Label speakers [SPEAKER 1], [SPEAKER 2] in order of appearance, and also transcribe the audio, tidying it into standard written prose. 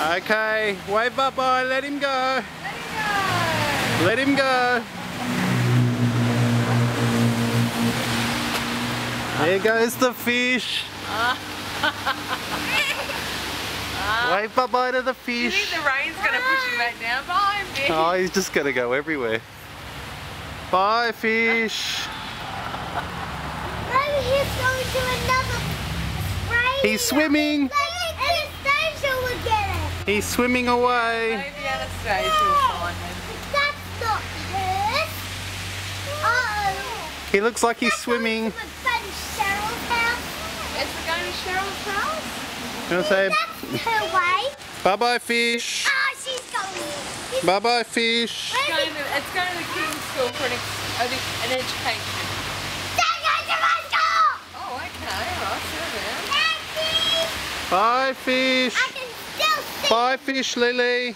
[SPEAKER 1] Okay, wave bye-bye, let him go. Let him go. There goes the fish. Wave bye-bye to the fish.
[SPEAKER 2] You think the rain's going to push him back down? Bye, fish.
[SPEAKER 1] Oh, he's just going to go everywhere. Bye, fish.
[SPEAKER 3] Maybe he's going to another rain.
[SPEAKER 1] He's swimming.
[SPEAKER 3] Anastasia will get it.
[SPEAKER 1] He's swimming away.
[SPEAKER 2] Maybe Anastasia will find him.
[SPEAKER 3] That's not hers. Uh-oh.
[SPEAKER 1] He looks like he's swimming.
[SPEAKER 3] We're going to Cheryl's house.
[SPEAKER 2] Is it going to Cheryl's house?
[SPEAKER 1] You want to say
[SPEAKER 3] That's her way.
[SPEAKER 1] bye-bye, fish.
[SPEAKER 3] Ah, she's going.
[SPEAKER 1] Bye-bye, fish.
[SPEAKER 2] It's going to the King's School for an education.
[SPEAKER 3] Don't go to my door.
[SPEAKER 2] Oh, okay. Right, sit down.
[SPEAKER 3] Nancy.
[SPEAKER 1] Bye, fish.
[SPEAKER 3] I can still see.
[SPEAKER 1] Bye, fish, Lily.